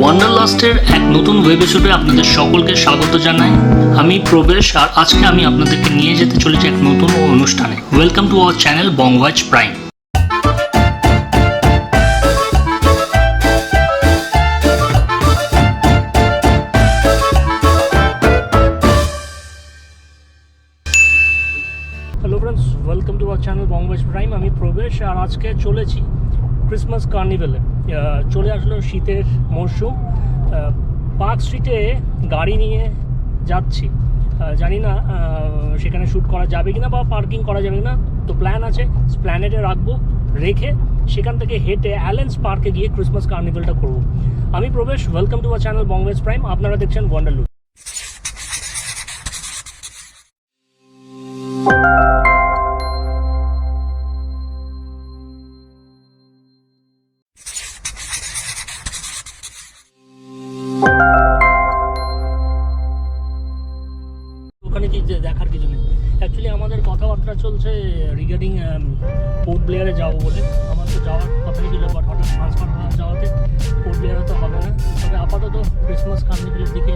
ওয়ান্ডারলাস্টের এক নতুন ওয়েব এপিসোডে আপনাদের সকলকে স্বাগত জানাই। আমি প্রবেশ, আর আজকে আমি আপনাদেরকে নিয়ে যেতে চলেছি এক নতুন অনুষ্ঠানে। Welcome to our channel Bongwatch Prime. Hello friends, welcome to our channel Bongwatch Prime. আমি প্রবেশ, আর আজকে চলেছি ক্রিসমাস কার্নিভেলে। চলে আসলো শীতের মরশুম। পার্ক স্ট্রিটে গাড়ি নিয়ে যাচ্ছি, জানি না সেখানে শ্যুট করা যাবে কিনা বা পার্কিং করা যাবে কিনা। তো প্ল্যান আছে স্প্ল্যানেডে রাখবো, রেখে সেখান থেকে হেঁটে অ্যালেন্স পার্কে গিয়ে ক্রিসমাস কার্নিভেলটা করবো। আমি Prabesh, welcome to our channel Bongwatch Prime. আপনারা দেখছেন ওয়ান্ডারলুক। ওখানে কি দেখার কিছু নেই। অ্যাকচুয়ালি আমাদের কথাবার্তা চলছে রিগার্ডিং পোর্ট ব্লেয়ারে যাবো বলে। আমার তো যাওয়ার কথাই ছিল, বাট হঠাৎ ট্রান্সফার হওয়া যাওয়াতে পোর্ট ব্লেয়ারে তো হবে না। তবে আপাতত ক্রিসমাস কার্নিভেলের দিকে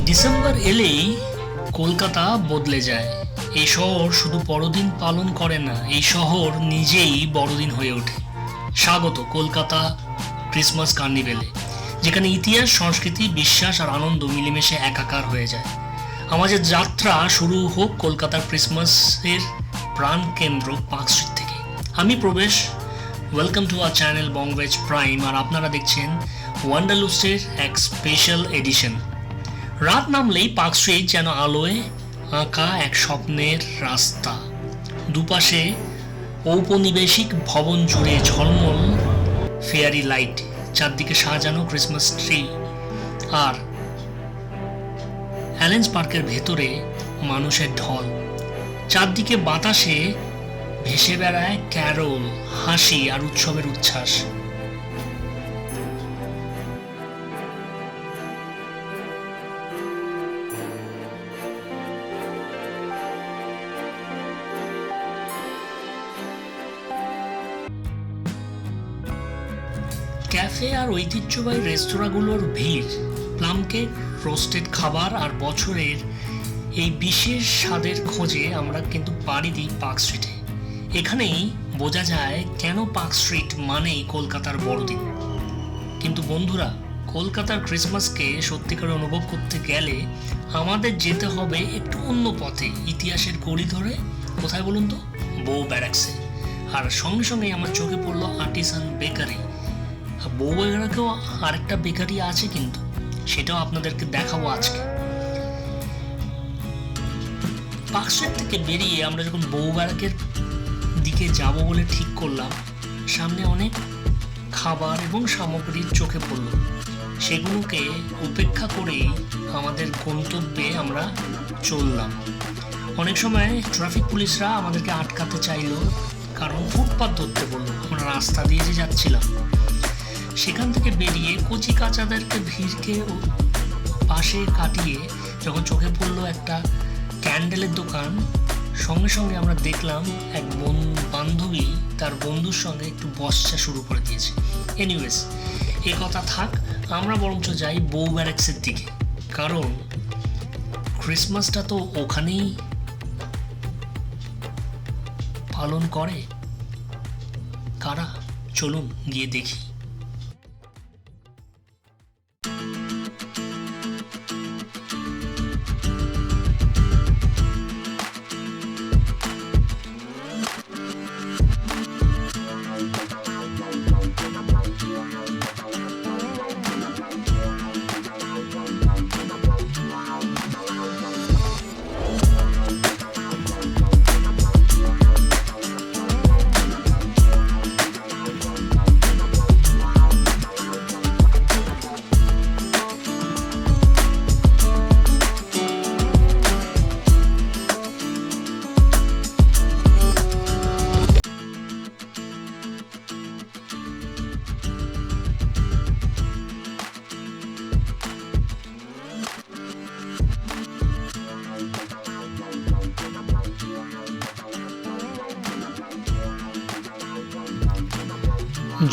ডিসেম্বর এলেই কলকাতা বদলে যায়। এই শহর শুধু বড়দিন পালন করে না, এই শহর নিজেই বড়দিন হয়ে ওঠে। স্বাগত কলকাতা ক্রিসমাস কার্নিভেলে, যেখানে ইতিহাস, সংস্কৃতি, বিশ্বাস আর আনন্দ মিলেমিশে একাকার হয়ে যায়। আমাদের যাত্রা শুরু হোক কলকাতার ক্রিসমাসের প্রাণ কেন্দ্র পার্ক স্ট্রিট থেকে। আমি Prabesh, welcome to our channel Bongwatch Prime, আর আপনারা দেখছেন ওয়ান্ডারলুস্টের এক স্পেশাল এডিশন। রাত নামলেই পার্ক স্ট্রিট যেন আলোয় আঁকা এক স্বপ্নের রাস্তা। দুপাশে ঔপনিবেশিক ভবন জুড়ে ঝলমল ফেয়ারি লাইট, চারদিকে সাজানো ক্রিসমাস ট্রি, আর অ্যালেন্স পার্কের ভেতরে মানুষের ঢল। চারদিকে বাতাসে ভেসে বেড়ায় ক্যারল, হাসি আর উৎসবের উচ্ছ্বাস। ক্যাফে আর ঐতিহ্যবাহী রেস্তোরাঁগুলোর ভিড়, প্লাম কেক, রোস্টেড খাবার আর বছরের এই বিশেষ স্বাদের খোঁজে আমরা কিন্তু পাড়ি দিই পার্ক স্ট্রিটে। এখানেই বোঝা যায় কেন পার্ক স্ট্রিট মানেই কলকাতার বড়দিন। কিন্তু বন্ধুরা, কলকাতার ক্রিসমাসকে সত্যিকার অনুভব করতে গেলে আমাদের যেতে হবে একটু অন্য পথে, ইতিহাসের গড়ি ধরে। কোথায় বলুন তো? বউ ব্যারাক্সে। আর সঙ্গে সঙ্গে আমার চোখে পড়লো আর্টিসান বেকারি। বউ ব্যারাকেও আরেকটা বেকারি আছে, কিন্তু সেটাও আপনাদেরকে দেখাবো আজকে। পার্ক স্ট্রিট থেকে বেরিয়ে আমরা যখন বউ ব্যারাকের দিকে যাব বলে ঠিক করলাম, সামনে অনেক খাবার এবং সামগ্রীর চোখে পড়ল। সেগুলোকে উপেক্ষা করেই আমাদের গন্তব্যে আমরা চললাম। অনেক সময় ট্রাফিক পুলিশরা আমাদেরকে আটকাতে চাইলো, কারণ ফুটপাত ধরতে বললো। আমরা রাস্তা দিয়ে যে যাচ্ছিলাম, সেখান থেকে বেরিয়ে কচি কাচাদেরকে ভিড়কে পাশে কাটিয়ে যখন চোখে পড়লো একটা ক্যান্ডেলের দোকান, সঙ্গে সঙ্গে আমরা দেখলাম এক বান্ধবী তার বন্ধুর সঙ্গে একটু বসা শুরু করে দিয়েছে। এনিওয়েজ, এ কথা থাক, আমরা বরঞ্চ যাই বউ ব্যারাক্সের দিকে, কারণ ক্রিসমাসটা তো ওখানেই পালন করে। কারা? চলুন গিয়ে দেখি।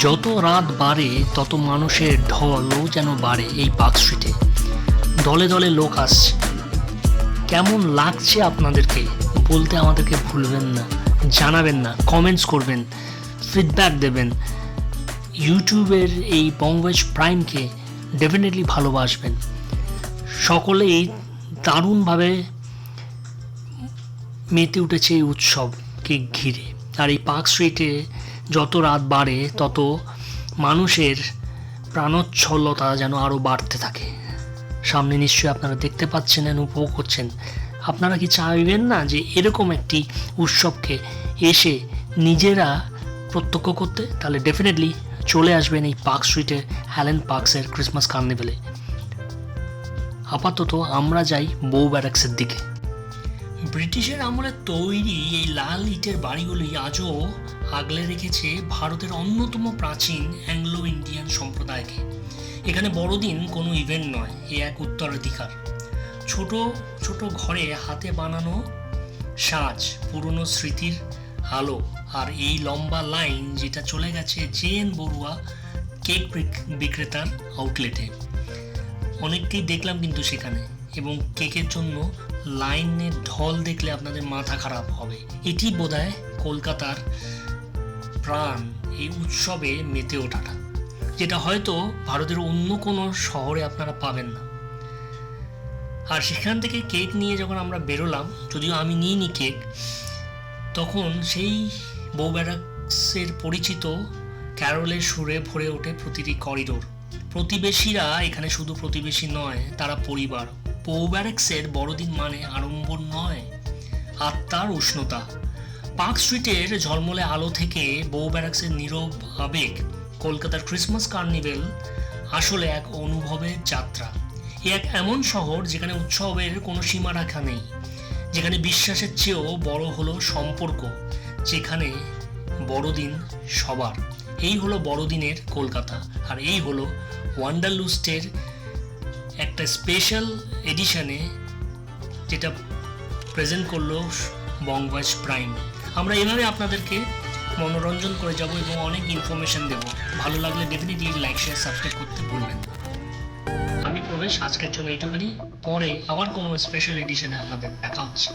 যত রাত বাড়ে তত মানুষের ঢলও যেন বাড়ে এই পার্ক স্ট্রিটে। দলে দলে লোক আসছে। কেমন লাগছে আপনাদেরকে বলতে আমাদেরকে ভুলবেন না, জানাবেন না, কমেন্টস করবেন, ফিডব্যাক দেবেন। ইউটিউবের এই বঙ্গওয়েজ প্রাইমকে ডেফিনেটলি ভালোবাসবেন। সকলেই দারুণভাবে মেতে উঠেছে এই উৎসবকে ঘিরে। আর এই পার্ক স্ট্রিটে যত রাত বাড়ে তত মানুষের প্রাণোচ্ছলতা যেন আরও বাড়তে থাকে। সামনে নিশ্চয়ই আপনারা দেখতে পাচ্ছেন, উপভোগ করছেন। আপনারা কি চাইবেন না যে এরকম একটি উৎসবকে এসে নিজেরা প্রত্যক্ষ করতে? তাহলে ডেফিনেটলি চলে আসবেন এই পার্ক স্ট্রিটে অ্যালেন পার্কসের ক্রিসমাস কার্নিভেলে। আপাতত আমরা যাই বউ ব্যারাক্সের দিকে। ব্রিটিশের আমলে তৈরি এই লাল ইটের বাড়িগুলি আজও আগলে রেখেছে ভারতের অন্যতম প্রাচীন অ্যাংলো ইন্ডিয়ান সম্প্রদায়কে। এখানে বড়দিন কোনো ইভেন্ট নয়, এ এক উত্তরাধিকার। ছোট ছোট ঘরে হাতে বানানো সাজ, পুরনো স্মৃতির আলো, আর এই লম্বা লাইন যেটা চলে গেছে জে.এন. বড়ুয়া কেক বিক্রেতার আউটলেটে। অনেককেই দেখলাম কিন্তু সেখানে, এবং কেকের জন্য লাইনের ঢল দেখলে আপনাদের মাথা খারাপ হবে। এটি বোধহয় কলকাতার প্রাণ, এই উৎসবে মেতে ওঠাটা, যেটা হয়তো ভারতের অন্য কোনো শহরে আপনারা পাবেন না। আর সেখান থেকে কেক নিয়ে যখন আমরা বেরোলাম, যদিও আমি নিইনি কেক, তখন সেই বউ ব্যারাক্সের পরিচিত ক্যারলের সুরে ভরে ওঠে প্রতিটি করিডোর। প্রতিবেশীরা এখানে শুধু প্রতিবেশী নয়, তারা পরিবার। বউ ব্যারাক্সের বড়দিন মানে আড়ম্বর নয়, আত্মার উষ্ণতা। পার্ক স্ট্রিটের ঝলমলে আলো থেকে বউ ব্যারাক্সের নীরব আবেগ। কলকাতার ক্রিসমাস কার্নিভেল আসলে এক অনুভবের যাত্রা। এ এক এমন শহর যেখানে উৎসবের কোনো সীমারেখা নেই, যেখানে বিশ্বাসের চেয়েও বড় হলো সম্পর্ক, যেখানে বড়দিন সবার। এই হলো বড়দিনের কলকাতা, আর এই হলো ওয়ান্ডারলুস্টের একটা স্পেশাল এডিশনে, যেটা প্রেজেন্ট করলো বঙ্গওয়েজ প্রাইম। আমরা এভাবে আপনাদেরকে মনোরঞ্জন করে যাব এবং অনেক ইনফরমেশন দেব। ভালো লাগলে ডেফিনেটলি লাইক, শেয়ার, সাবস্ক্রাইব করতে ভুলবেন না। আমি প্রবেশ, আজকের জন্য এইটুখানি। পরে আবার কোনো স্পেশাল এডিশনে আপনাদের দেখা হচ্ছে।